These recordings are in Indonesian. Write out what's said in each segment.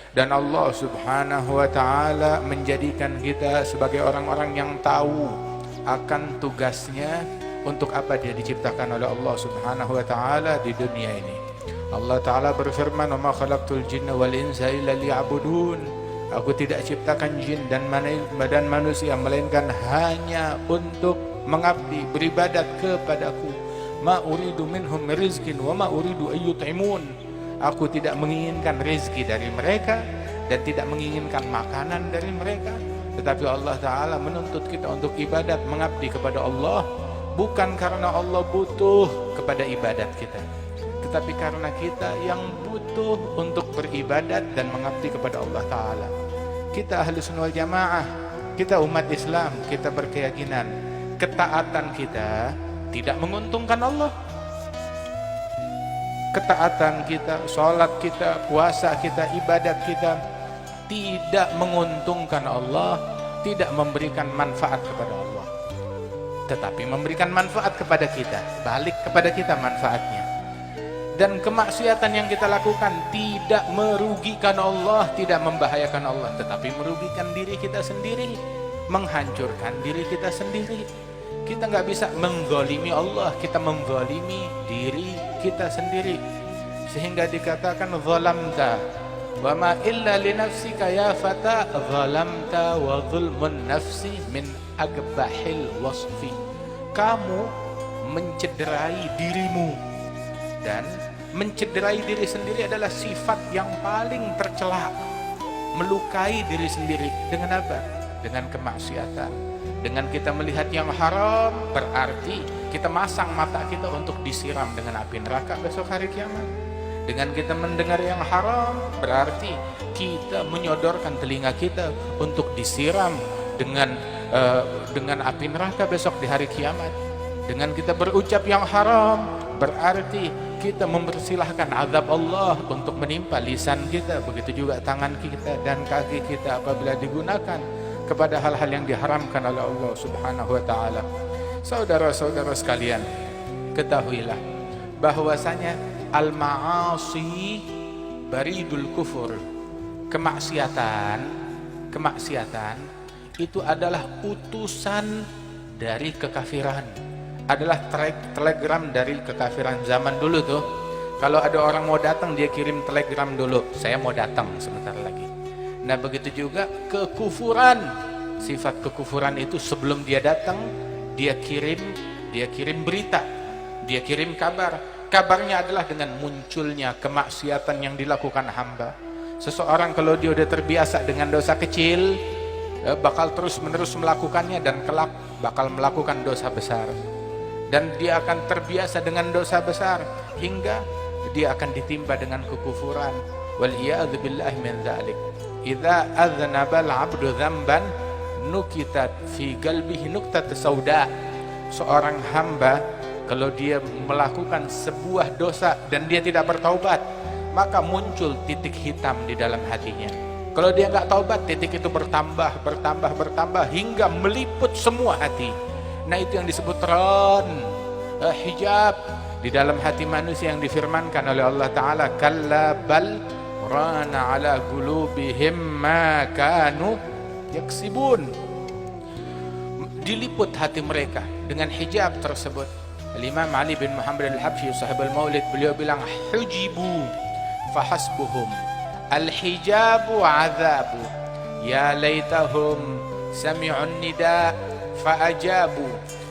Dan Allah subhanahu wa ta'ala menjadikan kita sebagai orang-orang yang tahu akan tugasnya, untuk apa dia diciptakan oleh Allah subhanahu wa ta'ala di dunia ini. Allah ta'ala berfirman, "Wa ma khalaqtul jinna wal insa illa liya'budun." Aku tidak ciptakan jin dan manusia melainkan hanya untuk mengabdi, beribadat kepadaku. Ma uridu minhum rizqin wa ma uridu ayyut'imun. Aku tidak menginginkan rezeki dari mereka dan tidak menginginkan makanan dari mereka, tetapi Allah Ta'ala menuntut kita untuk ibadat, mengabdi kepada Allah, bukan karena Allah butuh kepada ibadat kita, tetapi karena kita yang butuh untuk beribadat dan mengabdi kepada Allah Ta'ala. Kita Ahlus Sunnah wal Jamaah, kita umat Islam, kita berkeyakinan ketaatan kita tidak menguntungkan Allah. Ketaatan kita, sholat kita, puasa kita, ibadat kita tidak menguntungkan Allah, tidak memberikan manfaat kepada Allah, tetapi memberikan manfaat kepada kita, balik kepada kita manfaatnya. Dan kemaksiatan yang kita lakukan tidak merugikan Allah, tidak membahayakan Allah, tetapi merugikan diri kita sendiri, menghancurkan diri kita sendiri. Kita nggak bisa menggolimi Allah, kita menggolimi diri kita sendiri. Sehingga dikatakan zalamta wa ma illa li nafsika ya fata, zalamta wa zulmun nafsi min agbahil wasfi. Kamu mencederai dirimu, dan mencederai diri sendiri adalah sifat yang paling tercela. Melukai diri sendiri dengan apa? Dengan kemaksiatan. Dengan kita melihat yang haram, berarti kita masang mata kita untuk disiram dengan api neraka besok hari kiamat. Dengan kita mendengar yang haram, berarti kita menyodorkan telinga kita untuk disiram dengan api neraka besok di hari kiamat. Dengan kita berucap yang haram, berarti kita mempersilahkan azab Allah untuk menimpa lisan kita. Begitu juga tangan kita dan kaki kita apabila digunakan kepada hal-hal yang diharamkan oleh Allah subhanahu wa ta'ala. Saudara-saudara sekalian, ketahuilah bahwasanya al-ma'asi baridul kufur. Kemaksiatan itu adalah utusan dari kekafiran, adalah telegram dari kekafiran. Zaman dulu tuh, kalau ada orang mau datang, dia kirim telegram dulu, saya mau datang sebentar lagi. Nah, begitu juga kekufuran. Sifat kekufuran itu sebelum dia datang, dia kirim berita, dia kirim kabar. Kabarnya adalah dengan munculnya kemaksiatan yang dilakukan hamba. Seseorang kalau dia udah terbiasa dengan dosa kecil, bakal terus-menerus melakukannya, dan kelak bakal melakukan dosa besar. Dan dia akan terbiasa dengan dosa besar hingga dia akan ditimpa dengan kekufuran. Wal iyadzu billahi min dzalik. Idza aznaba al-'abdu dzamban nukitat fi qalbihi nuqtat sauda. Seorang hamba kalau dia melakukan sebuah dosa dan dia tidak bertaubat, maka muncul titik hitam di dalam hatinya. Kalau dia nggak taubat, titik itu bertambah hingga meliput semua hati. Nah, itu yang disebut hijab di dalam hati manusia yang difirmankan oleh Allah Ta'ala, kalla bal rana ala qulubihim ma kanu yaksibun. Diliput hati mereka dengan hijab tersebut. Imam Ali bin Muhammad al-Habsyi sahibul Maulid, beliau bilang, hujibu fahasbuhum al-hijabu azabu ya laitahum sami'un nida fa'ajabu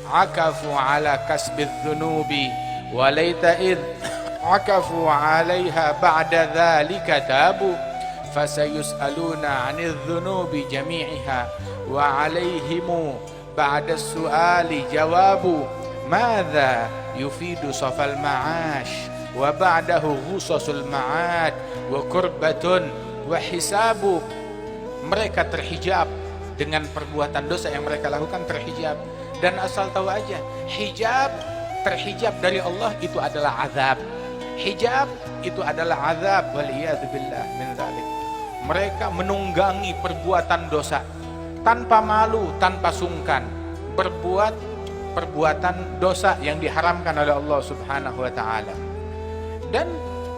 akafu ala kasbidh dhunubi wa laita idh akafu alaiha ba'da dhalika tabu fasayus'aluna 'anidh dhunubi jami'iha wa 'alaihimu ba'da su'ali jawabu madza yufidu safal ma'ash wa ba'dahu ghusasul ma'ad wa kurbatun wa hisabu. Mereka terhijab dengan perbuatan dosa yang mereka lakukan, terhijab. Dan asal tahu aja, terhijab dari Allah itu adalah azab. Hijab itu adalah azab, waliyadzubillah min dzalik. Mereka menunggangi perbuatan dosa tanpa malu, tanpa sungkan, berbuat perbuatan dosa yang diharamkan oleh Allah Subhanahu wa taala. Dan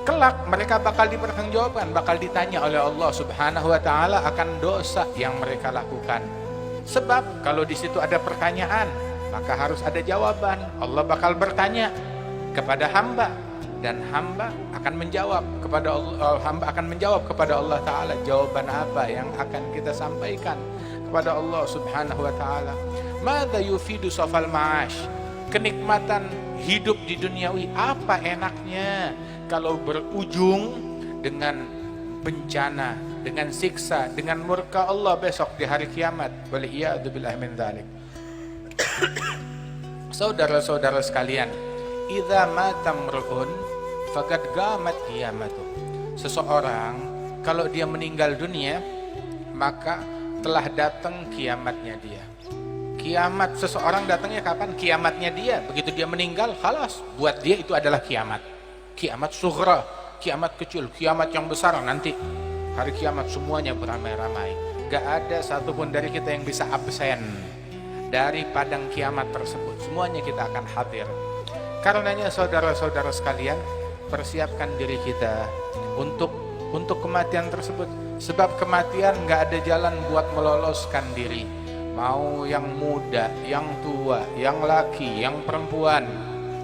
Kelak mereka bakal dipertanggungjawabkan, bakal ditanya oleh Allah Subhanahu wa taala akan dosa yang mereka lakukan. Sebab kalau di situ ada pertanyaan, maka harus ada jawaban. Allah bakal bertanya kepada hamba dan hamba akan menjawab kepada Allah, hamba akan menjawab kepada Allah taala jawaban apa yang akan kita sampaikan kepada Allah Subhanahu wa taala. Madza yufidu safal ma'ash? Kenikmatan hidup di duniawi apa enaknya kalau berujung dengan bencana, dengan siksa, dengan murka Allah besok di hari kiamat. Waliyadzubillah min dzalik. Saudara-saudara sekalian, idza mata mru'un faqad qamat qiyamatuh. Seseorang kalau dia meninggal dunia, maka telah datang kiamatnya dia. Kiamat seseorang datangnya kapan? Kiamatnya dia. Begitu dia meninggal, khalas, buat dia itu adalah kiamat. Kiamat sughra, kiamat kecil, kiamat yang besar nanti. Hari kiamat semuanya beramai-ramai. Gak ada satupun dari kita yang bisa absen dari padang kiamat tersebut. Semuanya kita akan hadir. Karenanya saudara-saudara sekalian, persiapkan diri kita untuk kematian tersebut. Sebab kematian gak ada jalan buat meloloskan diri. Mau yang muda, yang tua, yang laki, yang perempuan,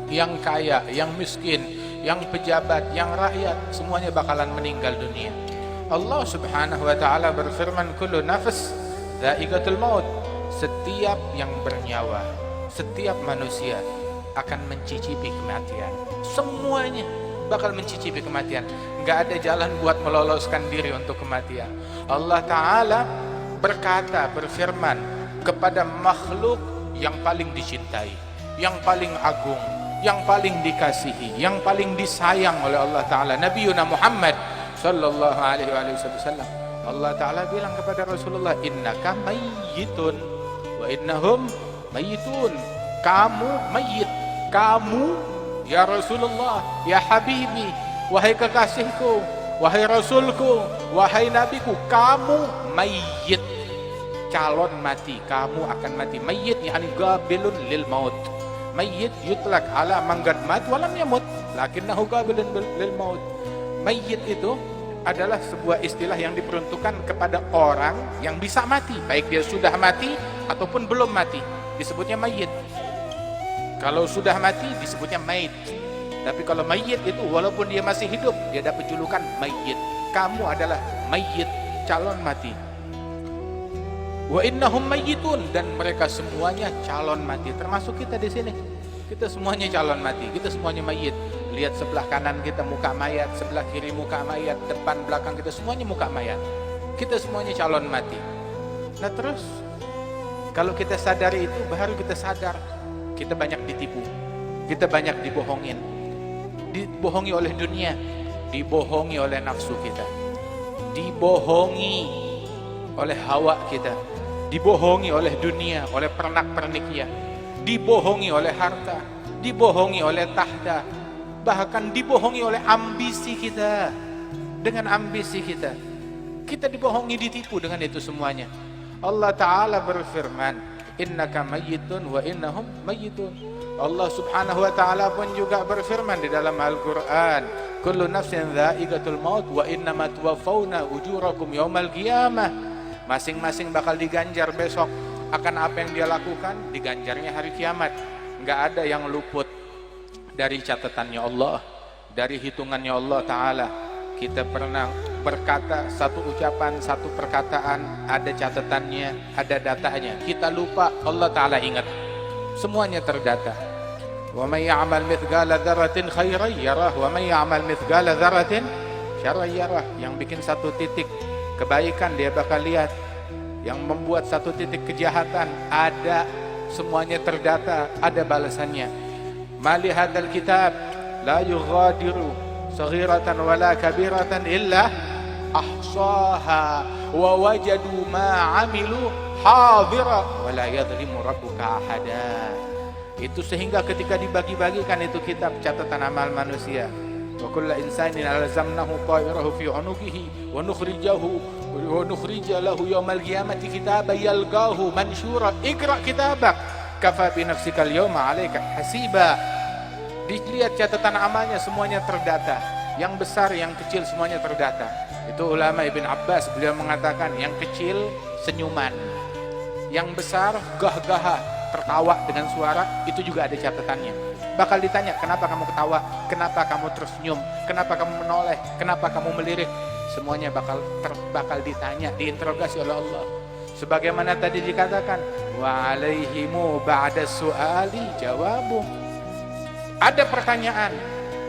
yang kaya, yang miskin, yang pejabat, yang rakyat, semuanya bakalan meninggal dunia. Allah Subhanahu wa taala berfirman, kullu nafs dha'iqatul maut. Setiap yang bernyawa, setiap manusia akan mencicipi kematian. Semuanya bakal mencicipi kematian. Enggak ada jalan buat meloloskan diri untuk kematian. Allah taala berkata, berfirman kepada makhluk yang paling dicintai, yang paling agung, yang paling dikasihi, yang paling disayang oleh Allah taala, Nabiuna Muhammad sallallahu alaihi wasallam. Allah taala bilang kepada Rasulullah, innaka mayyitun wa innahum mayyitun. Kamu mayyit, kamu ya Rasulullah, ya Habibi, wahai kekasihku, wahai Rasulku, wahai Nabiku, kamu mayyit, calon mati, kamu akan mati. Mayyit yani qabilun lil maut. Mayyit yutlak ala man qad mat wa lam yamut lakinnahu qabilun lil maut. Mayyit itu adalah sebuah istilah yang diperuntukkan kepada orang yang bisa mati, baik dia sudah mati ataupun belum mati, disebutnya mayyit. Kalau sudah mati disebutnya mayit. Tapi kalau mayyit itu walaupun dia masih hidup, dia dapat julukan mayyit. Kamu adalah mayyit, calon mati. Wa innahum mayyitun, dan mereka semuanya calon mati, termasuk kita di sini. Kita semuanya calon mati, kita semuanya mayyit. Lihat sebelah kanan kita muka mayat, sebelah kiri muka mayat, depan belakang kita semuanya muka mayat. Kita semuanya calon mati. Nah terus kalau kita sadari itu, baru kita sadar kita banyak ditipu, kita banyak dibohongin. Dibohongi oleh dunia, dibohongi oleh nafsu kita, dibohongi oleh hawa kita, dibohongi oleh dunia, oleh pernak-perniknya, dibohongi oleh harta, dibohongi oleh tahta, bahkan dibohongi oleh ambisi kita. Dengan ambisi kita, kita dibohongi, ditipu dengan itu semuanya. Allah Ta'ala berfirman, innaka mayyitun wa innahum mayyitun. Allah Subhanahu wa taala pun juga berfirman di dalam Al-Qur'an, kullu nafsin dha'iqatul maut wa innama tuwaffawna ujurakum yaumal qiyamah. Masing-masing bakal diganjar besok akan apa yang dia lakukan, diganjarnya hari kiamat. Enggak ada yang luput dari catatannya Allah, dari hitungannya Allah taala. Kita pernah berkata satu ucapan, satu perkataan, ada catatannya, ada datanya. Kita lupa, Allah taala ingat. Semuanya terdata. Wa may ya'mal mithqala dzarratin khairan yarah wa may ya'mal mithqala dzarratin syarran yarah. Yang bikin satu titik kebaikan dia bakal lihat. Yang membuat satu titik kejahatan ada, semuanya terdata, ada balasannya. Mali hadzal kitab la yughadiru saghiratan wala kabiratan illa ahsaha wa wajadu ma 'amilu hadira wa la yadhlimu rabbuka ahada. Itu sehingga ketika dibagi-bagikan itu kitab catatan amal manusia, wa kullu insanin alzamnahu ta'irahu fi 'unuqihi wa nukhrija lahu yawmal qiyamati kitaban yalqahu mansyura iqra kitabak kafa bi nafsika al-yawma 'alaika hasiba. Dilihat catatan amalnya semuanya terdata. Yang besar, yang kecil semuanya terdata. Itu ulama Ibn Abbas, beliau mengatakan yang kecil senyuman, yang besar gah-gah tertawa dengan suara, itu juga ada catatannya. Bakal ditanya, kenapa kamu ketawa, kenapa kamu tersenyum, kenapa kamu menoleh, kenapa kamu melirik, semuanya bakal ditanya, diinterogasi oleh Allah. Sebagaimana tadi dikatakan, wa alaihimu ba'da su'ali jawabu. Ada pertanyaan,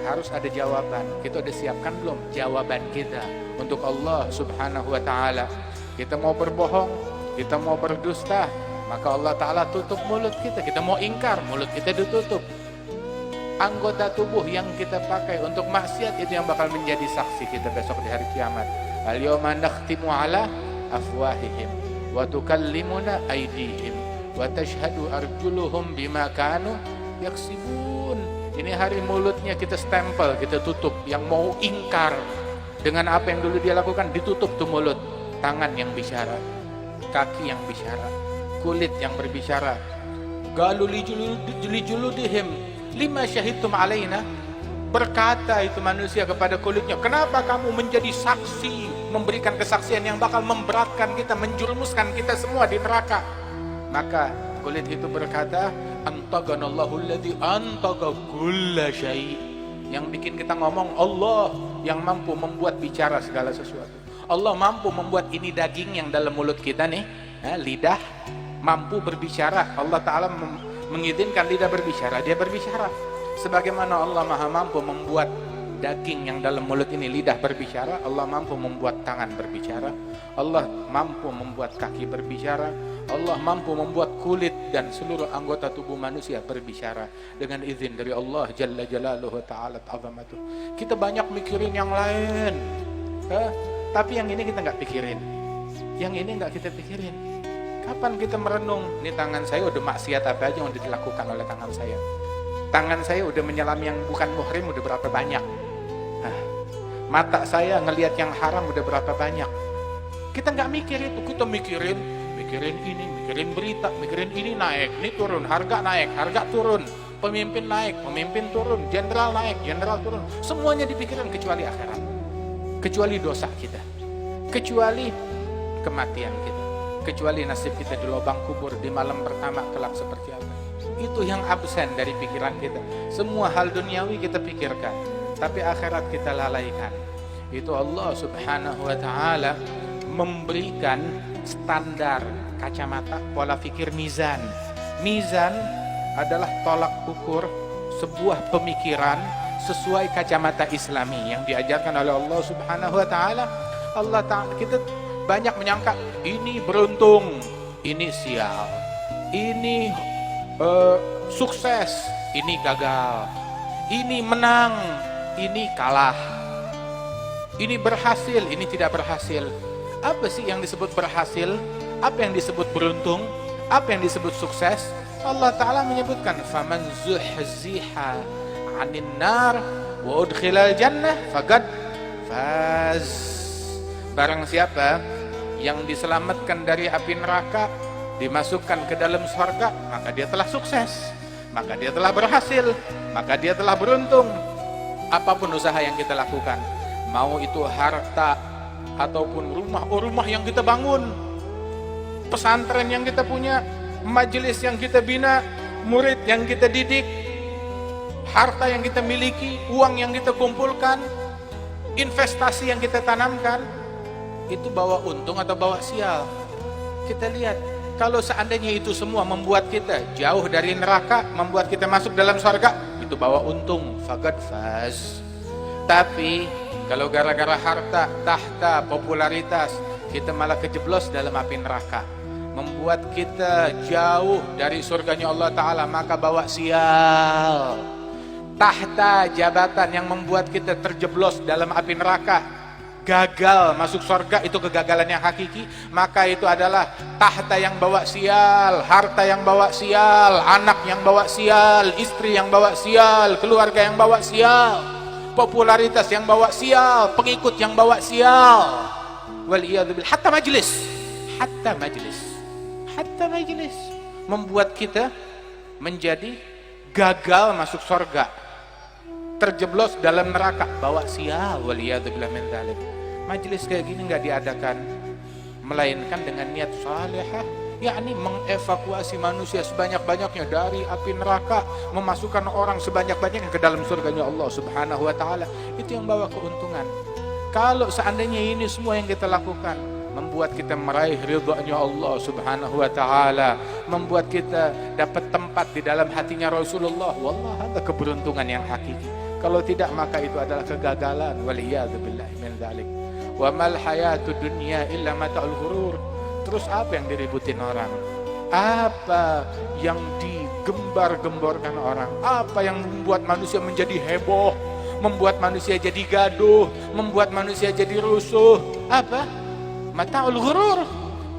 harus ada jawaban. Kita udah siapkan belum jawaban kita untuk Allah Subhanahu wa taala? Kita mau berbohong, kita mau berdusta, maka Allah taala tutup mulut kita. Kita mau ingkar, mulut kita ditutup. Anggota tubuh yang kita pakai untuk maksiat itu yang bakal menjadi saksi kita besok di hari kiamat. Al-yawma nakhtimu ala afwahihim wa tukallimuna aydihim wa tashhadu arjuluhum bima kanu yaksibun. Ini hari mulutnya kita stempel, kita tutup. Yang mau ingkar dengan apa yang dulu dia lakukan, ditutup tuh mulut. Tangan yang bicara, kaki yang bicara, kulit yang berbicara. Galu li juludihim lima syahidtum alaina. Berkata itu manusia kepada kulitnya, kenapa kamu menjadi saksi, memberikan kesaksian yang bakal memberatkan kita, menjerumuskan kita semua di neraka. Maka kulit itu berkata, antaganallahu alladzi antaga kulla syai'. Yang bikin kita ngomong Allah yang mampu membuat bicara segala sesuatu. Allah mampu membuat ini daging yang dalam mulut kita nih, lidah mampu berbicara. Allah Ta'ala mengizinkan lidah berbicara, dia berbicara. Sebagaimana Allah Maha mampu membuat daging yang dalam mulut ini, lidah berbicara, Allah mampu membuat tangan berbicara, Allah mampu membuat kaki berbicara, Allah mampu membuat kulit dan seluruh anggota tubuh manusia berbicara dengan izin dari Allah Jalla Jalaluhu Ta'ala Ta'zamatuh. Kita banyak mikirin yang lain, tapi yang ini kita nggak pikirin, yang ini nggak kita pikirin. Kapan kita merenung, ini tangan saya udah maksiat apa aja yang udah dilakukan oleh tangan saya. Tangan saya udah menyelam yang bukan muhrim udah berapa banyak. Mata saya ngelihat yang haram udah berapa banyak. Kita nggak mikir itu, kita mikirin ini, mikirin berita, mikirin ini naik, ini turun, harga naik, harga turun, pemimpin naik, pemimpin turun, jenderal naik, jenderal turun. Semuanya dipikirin kecuali akhirat, kecuali dosa kita, kecuali kematian kita, kecuali nasib kita di lubang kubur di malam pertama kelak seperti apa. Itu yang absen dari pikiran kita. Semua hal duniawi kita pikirkan, tapi akhirat kita lalaikan. Itu Allah Subhanahu wa Ta'ala memberikan standar kacamata pola pikir mizan. Mizan adalah tolak ukur sebuah pemikiran sesuai kacamata Islami yang diajarkan oleh Allah Subhanahu wa Ta'ala. Allah Ta'ala, kita banyak menyangka ini beruntung, ini sial, ini sukses, ini gagal, ini menang, ini kalah, ini berhasil, ini tidak berhasil. Apa sih yang disebut berhasil? Apa yang disebut beruntung? Apa yang disebut sukses? Allah Ta'ala menyebutkan faman zuhziha 'anil nar wa udkhilal jannah faqad faz. Barang siapa yang diselamatkan dari api neraka, dimasukkan ke dalam surga, maka dia telah sukses, maka dia telah berhasil, maka dia telah beruntung. Apapun usaha yang kita lakukan, mau itu harta ataupun rumah yang kita bangun, pesantren yang kita punya, majelis yang kita bina, murid yang kita didik, harta yang kita miliki, uang yang kita kumpulkan, investasi yang kita tanamkan, itu bawa untung atau bawa sial? Kita lihat, kalau seandainya itu semua membuat kita jauh dari neraka, membuat kita masuk dalam surga, itu bawa untung, faqad faz. Tapi kalau gara-gara harta, tahta, popularitas, kita malah kejeblos dalam api neraka, membuat kita jauh dari surganya Allah Ta'ala, maka bawa sial. Tahta, jabatan yang membuat kita terjeblos dalam api neraka, gagal masuk surga, itu kegagalan yang hakiki, maka itu adalah tahta yang bawa sial, harta yang bawa sial, anak yang bawa sial, istri yang bawa sial, keluarga yang bawa sial, popularitas yang bawa sial, pengikut yang bawa sial. Waliyadzubillah, hatta majlis membuat kita menjadi gagal masuk surga. terjeblos dalam neraka, bawa sial, waliyadzubillah min dzalik. Majelis kayak gini nggak diadakan melainkan dengan niat salihah, yakni mengevakuasi manusia sebanyak-banyaknya dari api neraka, memasukkan orang sebanyak-banyaknya ke dalam surganya Allah Subhanahu wa taala. Itu yang bawa keuntungan. Kalau seandainya ini semua yang kita lakukan membuat kita meraih ridhonya Allah Subhanahu wa taala, membuat kita dapat tempat di dalam hatinya Rasulullah, wallah ada keberuntungan yang hakiki. Kalau tidak maka itu adalah kegagalan, waliyadzubillah min dzalik. Wa mal hayatud dunya illa mata'ul ghurur. Terus apa yang diributin orang? Apa yang digembar-gemborkan orang? Apa yang membuat manusia menjadi heboh, membuat manusia jadi gaduh, membuat manusia jadi rusuh? Apa? Mata'ul ghurur.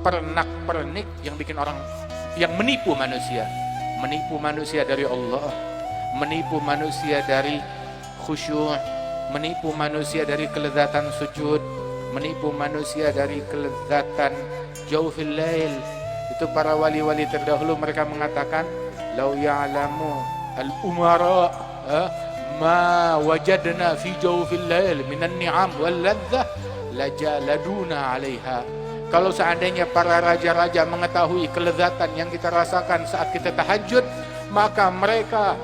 Pernak-pernik yang bikin orang, yang menipu manusia dari Allah, menipu manusia dari khusyuk, menipu manusia dari kelezatan sujud, menipu manusia dari kelezatan jawfil lail. Itu para wali-wali terdahulu mereka mengatakan, lau ya'lamu al-umara ma wajadna fi jawfil lail minan ni'am wal ladzah lajaladuna 'alaiha. Kalau seandainya para raja-raja mengetahui kelezatan yang kita rasakan saat kita tahajud, maka mereka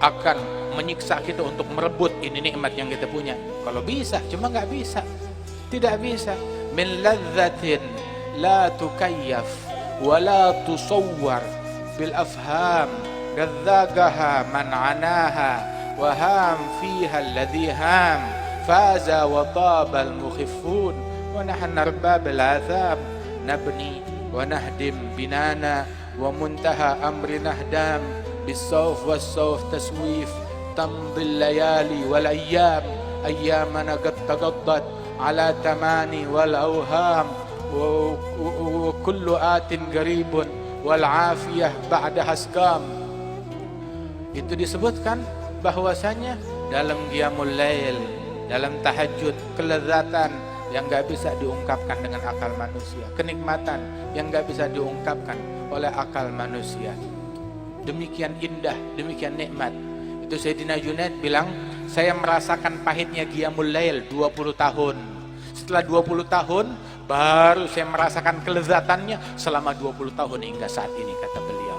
akan menyiksa kita untuk merebut ini nikmat yang kita punya. Kalau bisa, cuma nggak bisa. Tidak bisa. Min ladzatin la tukayyaf wa la tusawwar bil afham gadzagaha man anaha wa ham fiha alladhi ham faza wa tabal mukhiffun wa nahna arbab al atham nabni wa nahdim binana wa muntaha amri nahdam bisawf was-sawf taswif tamdil layali wal ayyam ayyamana qad taqaddat ala tamani wal awham wa kullu atin qaribun wal afiyah ba'da haskam. Itu disebutkan bahwasanya dalam qiyamul lail, dalam tahajud, kelezatan yang enggak bisa diungkapkan dengan akal manusia, kenikmatan yang enggak bisa diungkapkan oleh akal manusia. Demikian indah, demikian nikmat. Itu Sayyidina Junaid bilang, saya merasakan pahitnya qiyamul lail 20 tahun. Setelah 20 tahun baru saya merasakan kelezatannya selama 20 tahun hingga saat ini, kata beliau.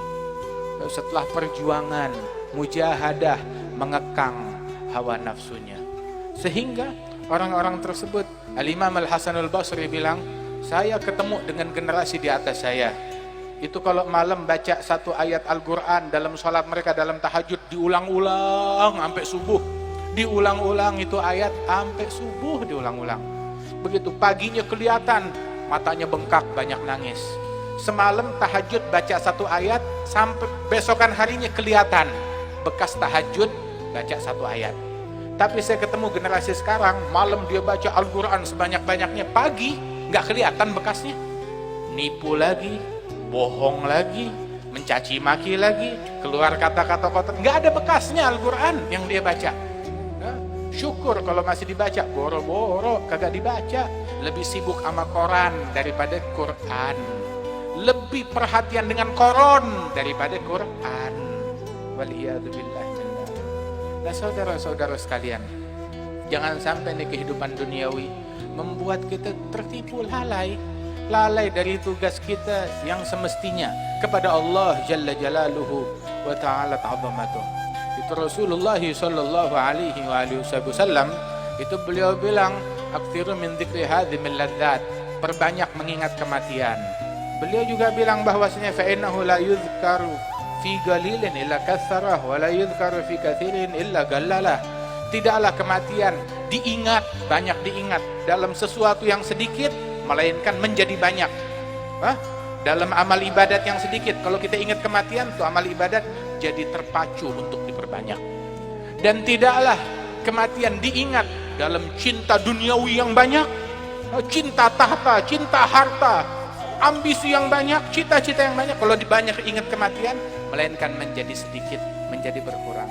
Setelah perjuangan, mujahadah, mengekang hawa nafsunya. Sehingga orang-orang tersebut, Al-Imam Al-Hasan Al-Basri bilang, saya ketemu dengan generasi di atas saya. Itu kalau malam baca satu ayat Al-Quran dalam sholat mereka, dalam tahajud, diulang-ulang sampai subuh. Diulang-ulang itu ayat sampai subuh, diulang-ulang. Begitu paginya kelihatan matanya bengkak, banyak nangis. Semalam tahajud baca satu ayat, sampai besokan harinya kelihatan bekas tahajud baca satu ayat. Tapi saya ketemu generasi sekarang, malam dia baca Al-Quran sebanyak-banyaknya, pagi nggak kelihatan bekasnya. Nipu lagi, bohong lagi, mencaci maki lagi, keluar kata-kata kotor, nggak ada bekasnya Al-Quran yang dia baca. Syukur kalau masih dibaca, boro-boro kagak dibaca. Lebih sibuk sama koran daripada Quran, lebih perhatian dengan koron daripada Quran. Waliyadzubillah. Nah saudara-saudara sekalian, jangan sampai nih kehidupan duniawi membuat kita tertipu, lalai dari tugas kita yang semestinya kepada Allah Jalla Jalaluhu wa Ta'ala ta'zamatuh. Itu Rasulullah sallallahu alaihi wasallam itu beliau bilang, aktsiru min dzikri hadzimil ladzat, perbanyak mengingat kematian. Beliau juga bilang bahwasanya fa innahu la yuzkaru fi qalilin illa katsarah wa la yuzkaru fi katsirin illa gallalah. Tidaklah kematian diingat, banyak diingat dalam sesuatu yang sedikit, melainkan menjadi banyak. Dalam amal ibadat yang sedikit, kalau kita ingat kematian, tuh amal ibadat jadi terpacu untuk diperbanyak. Dan tidaklah kematian diingat dalam cinta duniawi yang banyak, cinta tahta, cinta harta, ambisi yang banyak, cita-cita yang banyak. Kalau dibanyak ingat kematian, melainkan menjadi sedikit, menjadi berkurang.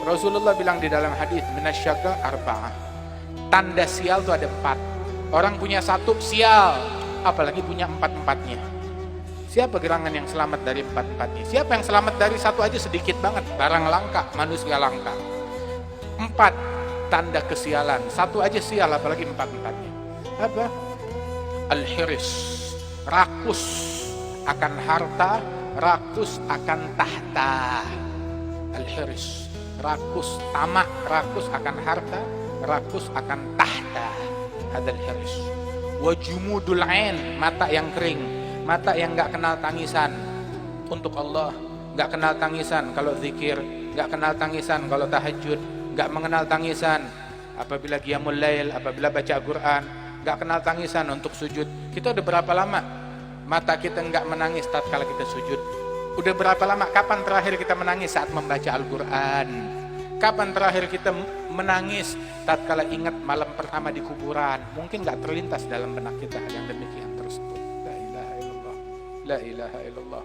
Rasulullah bilang di dalam hadis, minasyaqa arba'ah, tanda sial itu ada 4. Orang punya 1 sial, apalagi punya 4-4-nya. Siapa gerangan yang selamat dari 4-4-nya? Siapa yang selamat dari 1 aja sedikit banget? Barang langka, manusia langka. 4 tanda kesialan. Satu aja sial, apalagi 4-4-nya. Apa? Al-hirs, rakus akan harta, rakus akan tahta. Al-hirs, rakus, tamak, rakus akan harta, rakus akan tahta. Hadal hirs. Wajumudul ain, mata yang kering, mata yang gak kenal tangisan untuk Allah, gak kenal tangisan kalau zikir, gak kenal tangisan kalau tahajud, gak mengenal tangisan apabila qiyamul lail, apabila baca Quran, gak kenal tangisan untuk sujud. Kita udah berapa lama mata kita gak menangis tatkala kita sujud? Udah berapa lama? Kapan terakhir kita menangis saat membaca Al-Quran? Kapan terakhir kita menangis tatkala ingat malam pertama di kuburan? Mungkin gak terlintas dalam benak kita hal yang demikian tersebut. La ilaha illallah, la ilaha illallah.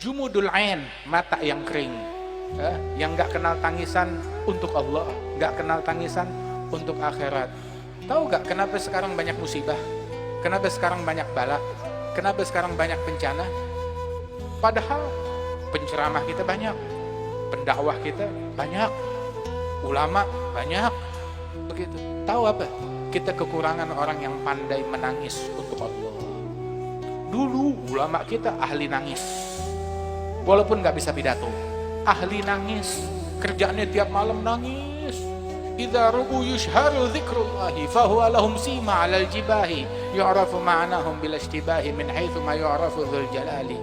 Jumudul ain, mata yang kering, yang gak kenal tangisan untuk Allah, gak kenal tangisan untuk akhirat. Tahu gak kenapa sekarang banyak musibah? Kenapa sekarang banyak bala? Kenapa sekarang banyak bencana? Padahal penceramah kita banyak, pendakwah kita banyak, ulama banyak. Begitu. Tahu apa? Kita kekurangan orang yang pandai menangis untuk Allah. Dulu ulama kita ahli nangis, walaupun gak bisa pidato, ahli nangis, kerjaannya tiap malam nangis. Idza ru'u yushharu dzikrullahi fahuwa lahum sima 'alal jibahi yu'rafu ma'nahum bil ishtibahi min haitsu ma yu'rafu dzul jalali.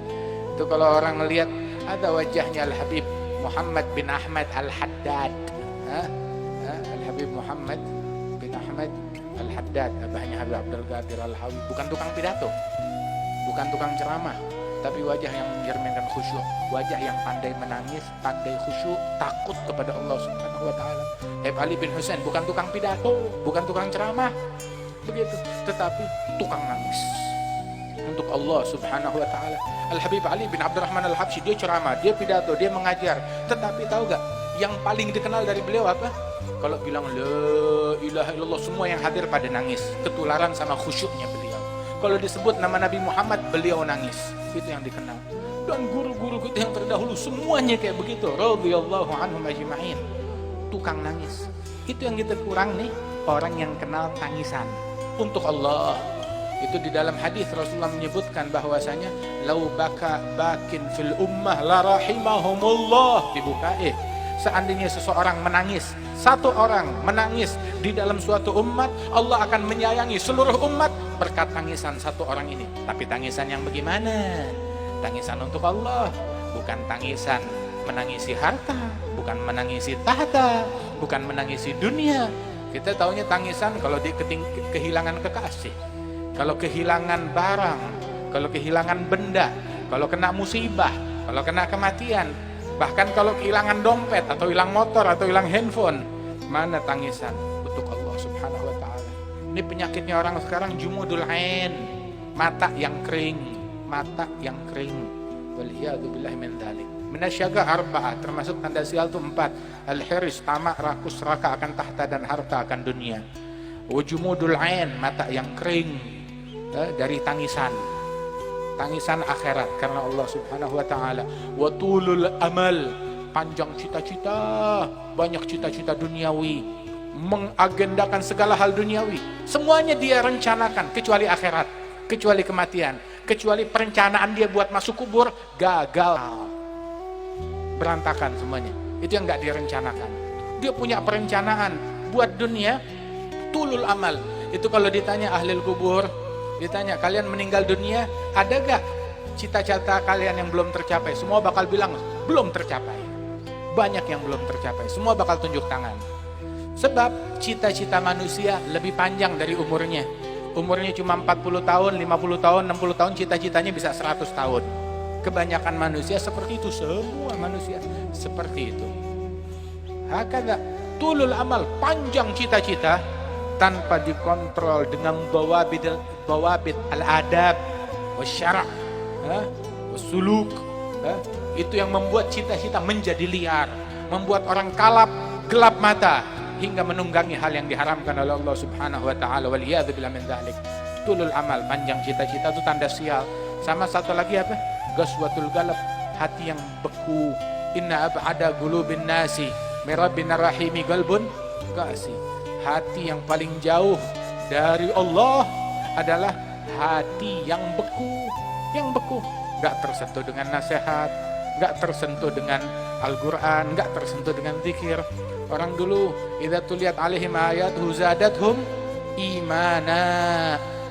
Itu kalau orang melihat ada wajahnya Al-Habib Muhammad bin Ahmad Al-Haddad, Al-Habib Muhammad bin Ahmad Al-Haddad, abahnya Habib Abdul Qadir Al-Hawi, bukan tukang pidato, bukan tukang ceramah, tapi wajah yang mencerminkan khusyuk, wajah yang pandai menangis, pandai khusyuk, takut kepada Allah Subhanahu wa taala. Habib Ali bin Husain bukan tukang pidato, bukan tukang ceramah, begitu, tetapi tukang nangis untuk Allah Subhanahu wa taala. Al-Habib Ali bin Abdurrahman Al-Habsyi, dia ceramah, dia pidato, dia mengajar, tetapi tahu gak yang paling dikenal dari beliau apa? Kalau bilang la ilaha illallah, semua yang hadir pada nangis, ketularan sama khusyuknya beliau. Kalau disebut nama Nabi Muhammad, beliau nangis. Itu yang dikenal. Dan guru-guru kita yang terdahulu semuanya kayak begitu, radhiyallahu anhum ajma'in, tukang nangis. Itu yang kita kurang nih, orang yang kenal tangisan untuk Allah. Itu di dalam hadis Rasulullah menyebutkan bahwasanya lau baka bakin fil ummah la rahimahumullah, dibukain. Seandainya seseorang menangis, satu orang menangis di dalam suatu umat, Allah akan menyayangi seluruh umat berkat tangisan satu orang ini. Tapi tangisan yang bagaimana? Tangisan untuk Allah, bukan tangisan menangisi harta, bukan menangisi tahta, bukan menangisi dunia. Kita taunya tangisan kalau kehilangan kekasih, kalau kehilangan barang, kalau kehilangan benda, kalau kena musibah, kalau kena kematian. Bahkan kalau kehilangan dompet, atau hilang motor, atau hilang handphone. Mana tangisan untuk Allah Subhanahu wa ta'ala? Ini penyakitnya orang sekarang, jumudul ain, mata yang kering, mata yang kering. Waliyadzubillahi min dzalik. Minasyaga arba'ah, termasuk tanda sial itu 4. Al-hiris, tamak, rakus, raka akan tahta dan harta akan dunia. Wajumudul ain, mata yang kering dari tangisan, tangisan akhirat karena Allah Subhanahu wa taala. Wa tulul amal, panjang cita-cita, banyak cita-cita duniawi, mengagendakan segala hal duniawi. Semuanya dia rencanakan kecuali akhirat, kecuali kematian, kecuali perencanaan dia buat masuk kubur gagal. Berantakan semuanya. Itu yang enggak direncanakan. Dia punya perencanaan buat dunia, tulul amal. Itu kalau ditanya ahli kubur, ditanya kalian meninggal dunia, ada gak cita-cita kalian yang belum tercapai? Semua bakal bilang belum tercapai. Banyak yang belum tercapai, semua bakal tunjuk tangan. Sebab cita-cita manusia lebih panjang dari umurnya. Umurnya cuma 40 tahun, 50 tahun, 60 tahun, cita-citanya bisa 100 tahun. Kebanyakan manusia seperti itu, semua manusia seperti itu. Hakada tulul amal, panjang cita-cita tanpa dikontrol dengan bawabit al-adab wasyara' wasuluk. Itu yang membuat cita-cita menjadi liar, membuat orang kalap, gelap mata, hingga menunggangi hal yang diharamkan oleh Allah Subhanahu wa taala. Waliyadzubillah min dzalik. Tulul amal, panjang cita-cita itu tanda sial. Sama satu lagi apa? Gaswatul galab, hati yang beku. Inna ab'ada qulubin nasi Mirabbina rahimi qalbun qasi. Hati yang paling jauh dari Allah adalah hati yang beku, nggak tersentuh dengan nasihat, nggak tersentuh dengan Al-Quran, nggak tersentuh dengan zikir. Orang dulu, idza tuliyat alaihim ayatuhu zadathum imana.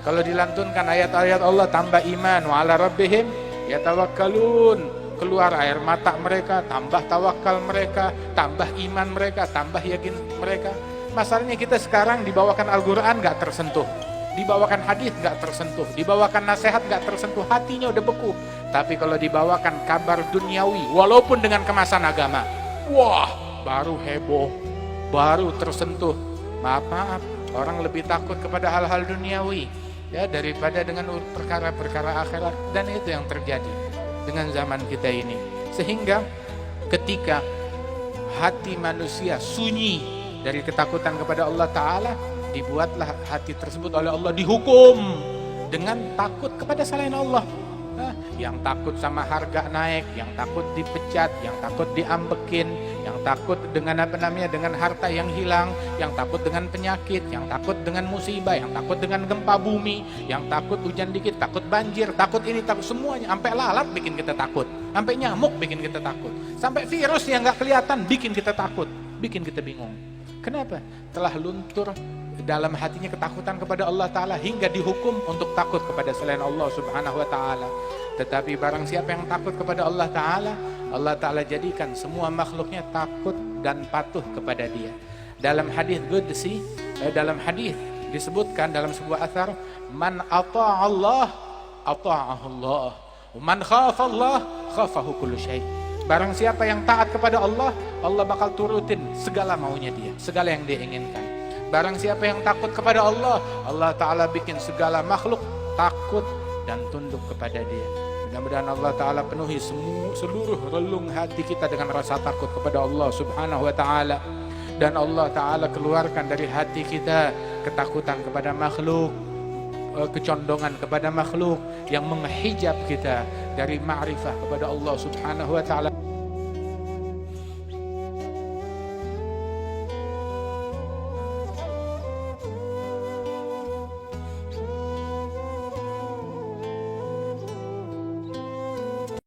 Kalau dilantunkan ayat-ayat Allah tambah iman. Wa ala rabbihim yatawakkalun. Keluar air mata mereka, tambah tawakal mereka, tambah iman mereka, tambah yakin mereka. Masalahnya kita sekarang dibawakan Al-Quran nggak tersentuh, dibawakan hadis nggak tersentuh, dibawakan nasihat nggak tersentuh, hatinya udah beku. Tapi kalau dibawakan kabar duniawi, walaupun dengan kemasan agama, wah, baru heboh, baru tersentuh. Maaf, orang lebih takut kepada hal-hal duniawi ya daripada dengan perkara-perkara akhirat, dan itu yang terjadi dengan zaman kita ini. Sehingga ketika hati manusia sunyi dari ketakutan kepada Allah Ta'ala, dibuatlah hati tersebut oleh Allah dihukum dengan takut kepada selain Allah. Yang takut sama harga naik, yang takut dipecat, yang takut diambekin, yang takut dengan dengan harta yang hilang, yang takut dengan penyakit, yang takut dengan musibah, yang takut dengan gempa bumi, yang takut hujan dikit, takut banjir, takut ini, takut semuanya. Sampai lalat bikin kita takut, sampai nyamuk bikin kita takut, sampai virus yang nggak kelihatan bikin kita takut, bikin kita bingung. Kenapa? Telah luntur dalam hatinya ketakutan kepada Allah Ta'ala hingga dihukum untuk takut kepada selain Allah Subhanahu wa Ta'ala. Tetapi barang siapa yang takut kepada Allah Ta'ala, Allah Ta'ala jadikan semua makhluknya takut dan patuh kepada dia. Dalam hadis qudsi, dalam hadis disebutkan dalam sebuah athar, man ata'a Allah ata'ahu Allah, man khafa Allah khafahu kullu syai'. Barang siapa yang taat kepada Allah, Allah bakal turutin segala maunya dia, segala yang dia inginkan. Barang siapa yang takut kepada Allah, Allah Ta'ala bikin segala makhluk takut dan tunduk kepada dia. Mudah-mudahan Allah Ta'ala penuhi seluruh relung hati kita dengan rasa takut kepada Allah Subhanahu wa Ta'ala. Dan Allah Ta'ala keluarkan dari hati kita ketakutan kepada makhluk, kecondongan kepada makhluk yang menghijab kita dari ma'rifah kepada Allah Subhanahu wa Ta'ala.